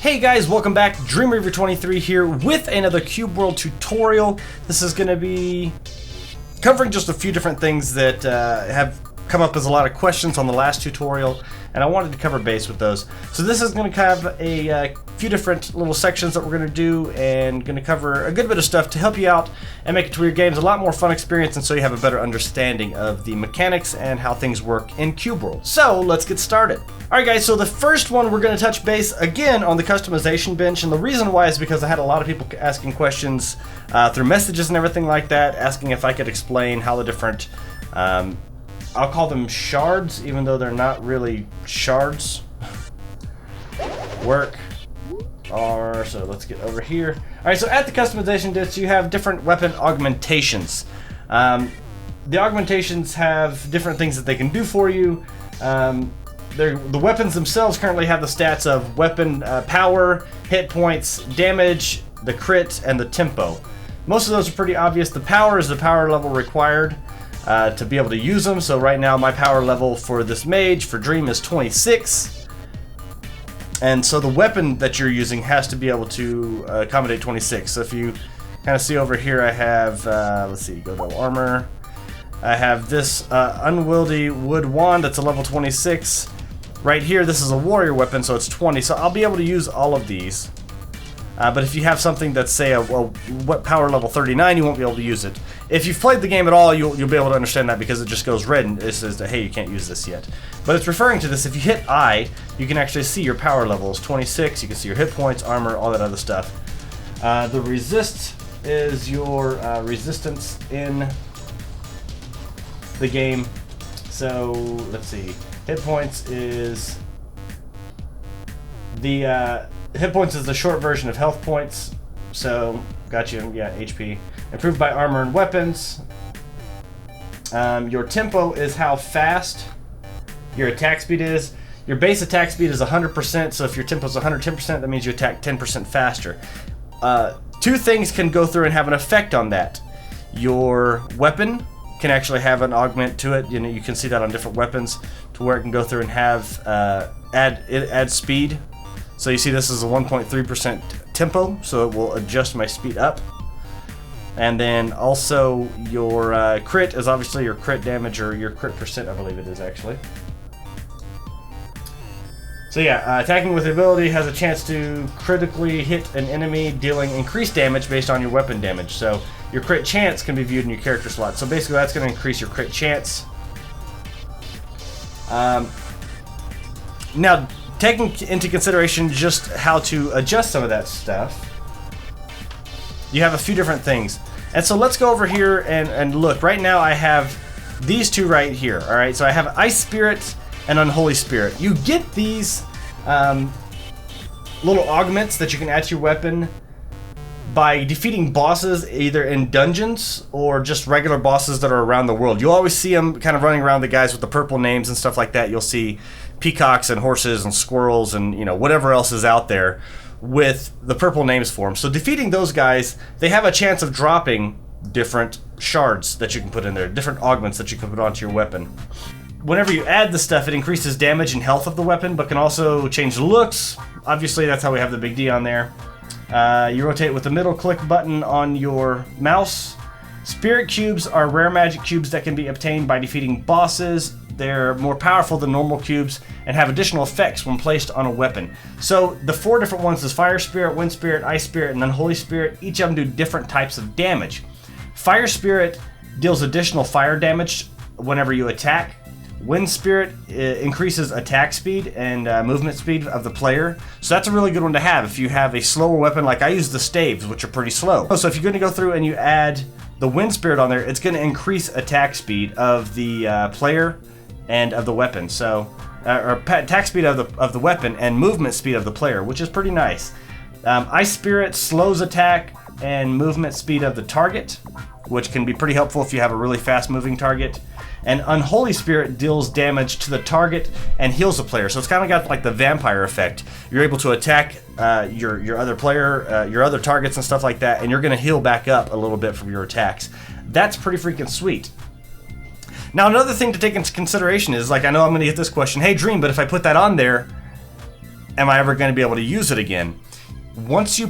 Hey guys, welcome back. Dreamweaver23 here with another Cube World tutorial. This is going to be covering just a few different things that have come up as a lot of questions on the last tutorial, and I wanted to cover base with those. So this is going to have a few different little sections that we're going to do, and going to cover a good bit of stuff to help you out and make it to your games a lot more fun experience, and so you have a better understanding of the mechanics and how things work in Cube World. So let's get started. Alright guys, so the first one we're going to touch base again on the customization bench, and the reason why is because I had a lot of people asking questions through messages and everything like that, asking if I could explain how the different I'll call them shards, even though they're not really shards, work. So let's get over here. Alright, so at the customization disc you have different weapon augmentations. The augmentations have different things that they can do for you. The weapons themselves currently have the stats of weapon power, hit points, damage, the crit, and the tempo. Most of those are pretty obvious. The power is the power level required to be able to use them. So right now my power level for this mage, for Dream, is 26. And so the weapon that you're using has to be able to accommodate 26. So if you kind of see over here, I have, let's see, go to armor. I have this unwieldy wood wand that's a level 26. Right here, this is a warrior weapon, so it's 20. So I'll be able to use all of these. But if you have something that's, say, what power level 39, you won't be able to use it. If you've played the game at all, you'll be able to understand that, because it just goes red and it says that, hey, you can't use this yet. But it's referring to this. If you hit I, you can actually see your power levels, 26. You can see your hit points, armor, all that other stuff. The resist is your resistance in the game. So let's see. Hit points is the hit points is the short version of health points. So got you, yeah, HP. Improved by armor and weapons. Your tempo is how fast your attack speed is. Your base attack speed is 100%, so if your tempo is 110%, that means you attack 10% faster. Two things can go through and have an effect on that. Your weapon can actually have an augment to it. You know, you can see that on different weapons, to where it can go through and have add speed. So you see this is a 1.3% tempo, so it will adjust my speed up. And then also your crit is obviously your crit damage, or your crit percent, I believe it is actually. So yeah, attacking with the ability has a chance to critically hit an enemy, dealing increased damage based on your weapon damage. So your crit chance can be viewed in your character slot. So basically that's going to increase your crit chance. Now, taking into consideration just how to adjust some of that stuff, you have a few different things. And so let's go over here and look. Right now I have these two right here. Alright, so I have Ice Spirit and Unholy Spirit. You get these little augments that you can add to your weapon by defeating bosses either in dungeons or just regular bosses that are around the world. You'll always see them kind of running around, the guys with the purple names and stuff like that. You'll see peacocks and horses and squirrels and, you know, whatever else is out there with the purple names for them. So defeating those guys, they have a chance of dropping different shards that you can put in there, different augments that you can put onto your weapon. Whenever you add the stuff, it increases damage and health of the weapon, but can also change the looks. Obviously, that's how we have the big D on there. You rotate with the middle click button on your mouse. Spirit cubes are rare magic cubes that can be obtained by defeating bosses. They're more powerful than normal cubes and have additional effects when placed on a weapon. So the four different ones is Fire Spirit, Wind Spirit, Ice Spirit, and Unholy Spirit. Each of them do different types of damage. Fire Spirit deals additional fire damage whenever you attack. Wind Spirit increases attack speed and movement speed of the player. So that's a really good one to have if you have a slower weapon. Like I use the staves, which are pretty slow. So if you're going to go through and you add the Wind Spirit on there, it's going to increase attack speed of the player and of the weapon. So or attack speed of the weapon and movement speed of the player, which is pretty nice. Ice Spirit slows attack and movement speed of the target, which can be pretty helpful if you have a really fast moving target. And Unholy Spirit deals damage to the target and heals the player. So it's kind of got like the vampire effect. You're able to attack your other player, your other targets and stuff like that, and you're going to heal back up a little bit from your attacks. That's pretty freaking sweet. Now another thing to take into consideration is, like, I know I'm going to get this question, hey Dream, but if I put that on there, am I ever going to be able to use it again? Once you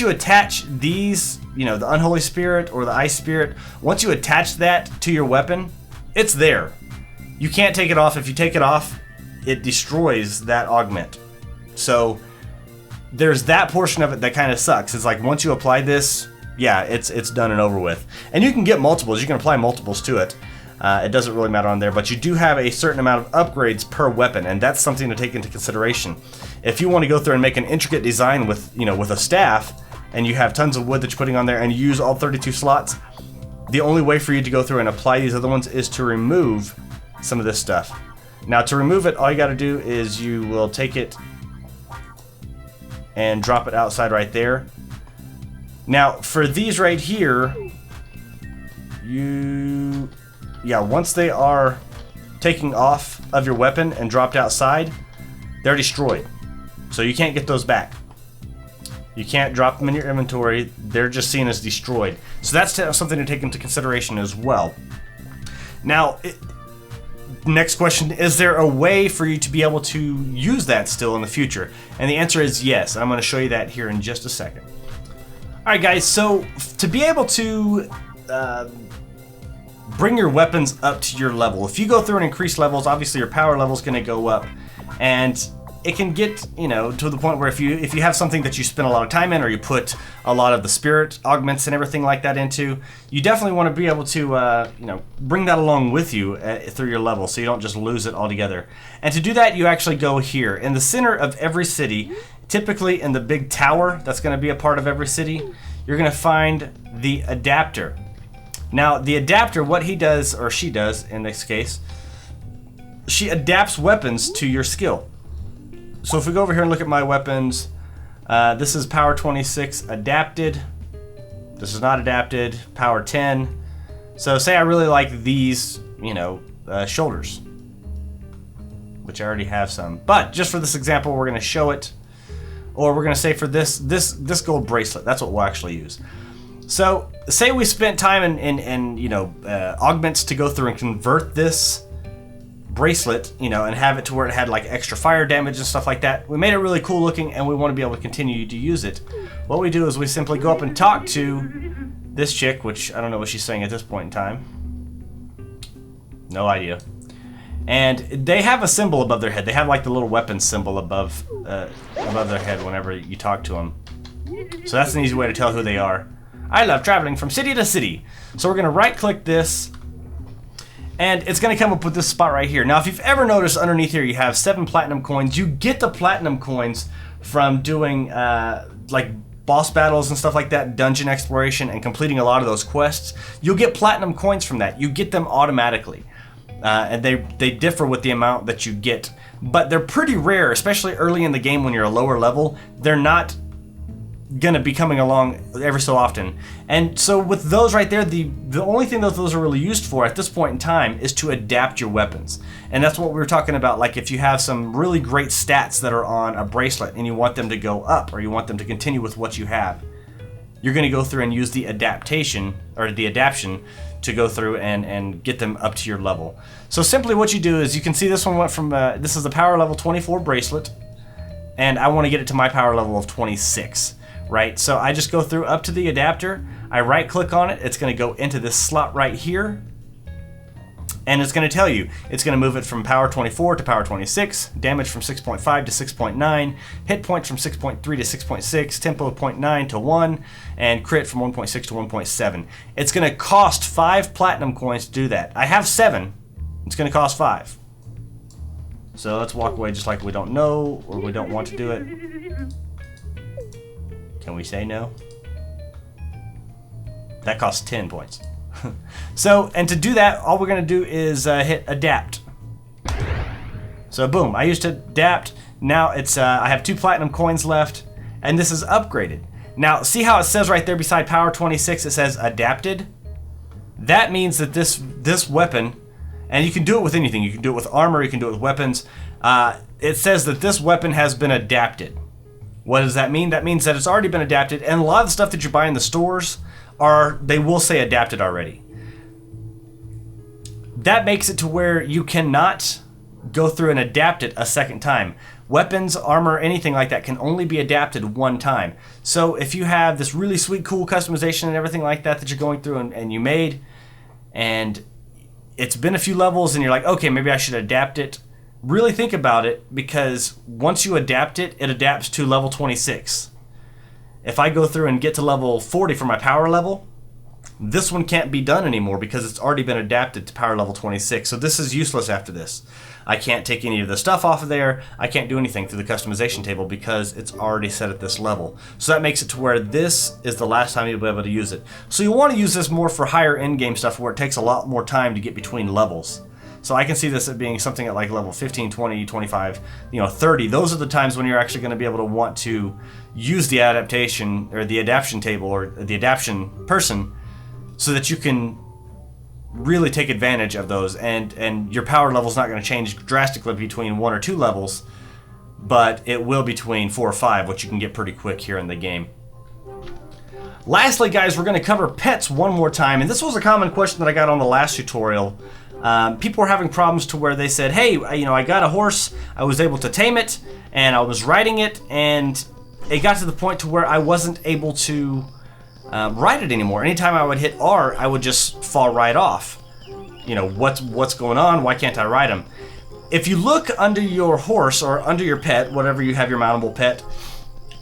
attach these, you know, the Unholy Spirit or the Ice Spirit, once you attach that to your weapon, it's there. You can't take it off. If you take it off, it destroys that augment. So there's that portion of it that kind of sucks. It's like once you apply this, yeah, it's done and over with. And you can get multiples. You can apply multiples to it. It doesn't really matter on there, but you do have a certain amount of upgrades per weapon, and that's something to take into consideration. If you want to go through and make an intricate design with, you know, with a staff, and you have tons of wood that you're putting on there, and you use all 32 slots, the only way for you to go through and apply these other ones is to remove some of this stuff. Now, to remove it, all you got to do is you will take it and drop it outside right there. Now, for these right here, once they are taking off of your weapon and dropped outside, they're destroyed. So you can't get those back. You can't drop them in your inventory. They're just seen as destroyed. So that's something to take into consideration as well. Now, next question, is there a way for you to be able to use that still in the future? And the answer is yes. I'm going to show you that here in just a second. Alright guys, so to be able to bring your weapons up to your level, if you go through and increase levels, obviously your power level is going to go up. And it can get, you know, to the point where if you have something that you spend a lot of time in, or you put a lot of the spirit augments and everything like that into, you definitely want to be able to, you know, bring that along with you through your level, so you don't just lose it altogether. And to do that, you actually go here in the center of every city, typically in the big tower that's going to be a part of every city. You're going to find the adapter. Now, the adapter, what he does, or she does in this case, she adapts weapons to your skill. So if we go over here and look at my weapons, this is power 26 adapted. This is not adapted, power 10. So say I really like these, you know, shoulders, which I already have some. But just for this example, we're going to show it, or we're going to say for this gold bracelet, that's what we'll actually use. So say we spent time in you know, augments to go through and convert this bracelet, you know, and have it to where it had like extra fire damage and stuff like that. We made it really cool looking, and we want to be able to continue to use it. What we do is we simply go up and talk to this chick, which I don't know what she's saying at this point in time. No idea. And they have a symbol above their head. They have like the little weapon symbol above their head whenever you talk to them. So that's an easy way to tell who they are. I love traveling from city to city. So we're going to right click this, and it's going to come up with this spot right here. Now, if you've ever noticed underneath here, you have 7 platinum coins. You get the platinum coins from doing like boss battles and stuff like that, dungeon exploration, and completing a lot of those quests. You'll get platinum coins from that. You get them automatically. And they differ with the amount that you get. But they're pretty rare, especially early in the game when you're a lower level. They're not gonna be coming along every so often. And so with those right there, the only thing that those are really used for at this point in time is to adapt your weapons. And that's what we were talking about, like if you have some really great stats that are on a bracelet and you want them to go up, or you want them to continue with what you have, you're gonna go through and use the adaptation, or the adaption, to go through and get them up to your level. So simply what you do is, you can see this one went from, this is the power level 24 bracelet, and I want to get it to my power level of 26. Right, so I just go through up to the adapter, I right click on it, it's going to go into this slot right here, and it's going to tell you, it's going to move it from power 24 to power 26, damage from 6.5 to 6.9, hit points from 6.3 to 6.6, tempo 0.9 to 1, and crit from 1.6 to 1.7. It's going to cost 5 platinum coins to do that. I have 7, it's going to cost 5. So let's walk away just like we don't know, or we don't want to do it. Can we say no? That costs 10 points. So, and to do that, all we're going to do is hit adapt. So boom, I used to adapt. Now it's I have 2 platinum coins left, and this is upgraded. Now, see how it says right there beside power 26, it says adapted? That means that this weapon, and you can do it with anything. You can do it with armor, you can do it with weapons. It says that this weapon has been adapted. What does that mean? That means that it's already been adapted, and a lot of the stuff that you buy in the stores they will say adapted already. That makes it to where you cannot go through and adapt it a second time. Weapons, armor, anything like that can only be adapted one time. So if you have this really sweet, cool customization and everything like that that you're going through and you made, and it's been a few levels and you're like, okay, maybe I should adapt it. Really think about it, because once you adapt it, it adapts to level 26. If I go through and get to level 40 for my power level, this one can't be done anymore because it's already been adapted to power level 26. So this is useless after this. I can't take any of the stuff off of there. I can't do anything through the customization table because it's already set at this level. So that makes it to where this is the last time you'll be able to use it. So you want to use this more for higher end game stuff where it takes a lot more time to get between levels. So I can see this as being something at like level 15, 20, 25, 30. Those are the times when you're actually going to be able to want to use the adaptation or the adaption table or the adaption person so that you can really take advantage of those, and your power level is not going to change drastically between 1 or 2 levels, but it will between 4 or 5, which you can get pretty quick here in the game. Lastly, guys, we're going to cover pets one more time, and this was a common question that I got on the last tutorial. People were having problems to where they said, hey, I got a horse, I was able to tame it, and I was riding it, and it got to the point to where I wasn't able to ride it anymore. Anytime I would hit R, I would just fall right off. What's going on? Why can't I ride him? If you look under your horse or under your pet, whatever you have your mountable pet,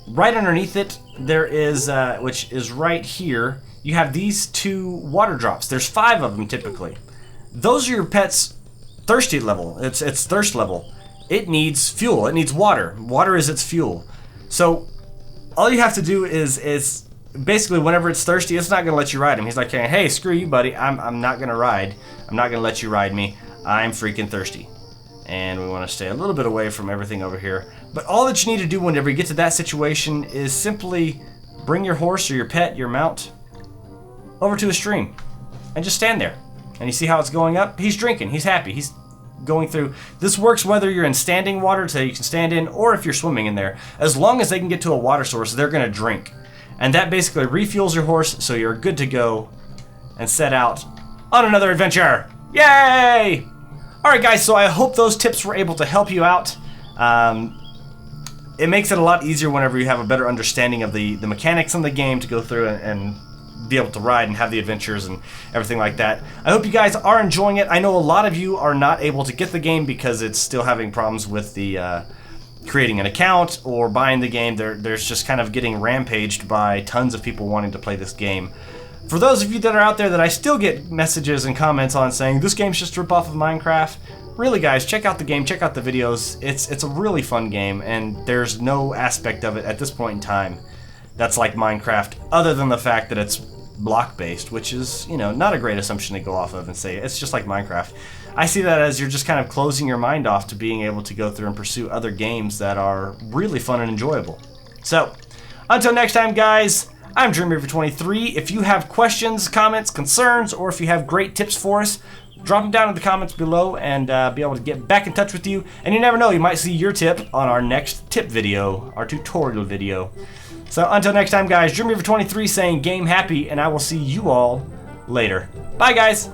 right underneath it, there is, which is right here, you have these 2 water drops. There's 5 of them typically. Those are your pet's thirsty level. It's thirst level. It needs fuel. It needs water. Water is its fuel. So all you have to do is basically, whenever it's thirsty, it's not going to let you ride him. He's like, hey, screw you, buddy. I'm not going to ride. I'm not going to let you ride me. I'm freaking thirsty. And we want to stay a little bit away from everything over here. But all that you need to do whenever you get to that situation is simply bring your horse or your pet, your mount, over to a stream. And just stand there. And you see how it's going up? He's drinking. He's happy. He's going through. This works whether you're in standing water, so you can stand in, or if you're swimming in there. As long as they can get to a water source, they're going to drink. And that basically refuels your horse, so you're good to go and set out on another adventure. Yay! Alright guys, so I hope those tips were able to help you out. It makes it a lot easier whenever you have a better understanding of the mechanics in the game to go through and be able to ride and have the adventures and everything like that. I hope you guys are enjoying it. I know a lot of you are not able to get the game because it's still having problems with the creating an account or buying the game. There's just kind of getting rampaged by tons of people wanting to play this game. For those of you that are out there that I still get messages and comments on saying this game's just a rip-off of Minecraft, really guys, check out the game, check out the videos. It's a really fun game, and there's no aspect of it at this point in time that's like Minecraft other than the fact that it's block-based, which is, not a great assumption to go off of and say it's just like Minecraft. I see that as you're just kind of closing your mind off to being able to go through and pursue other games that are really fun and enjoyable. So, until next time, guys, I'm DreamReaver23. If you have questions, comments, concerns, or if you have great tips for us, drop them down in the comments below and be able to get back in touch with you. And you never know, you might see your tip on our next tip video, our tutorial video. So, until next time, guys, DreamReaver23 saying game happy, and I will see you all later. Bye, guys!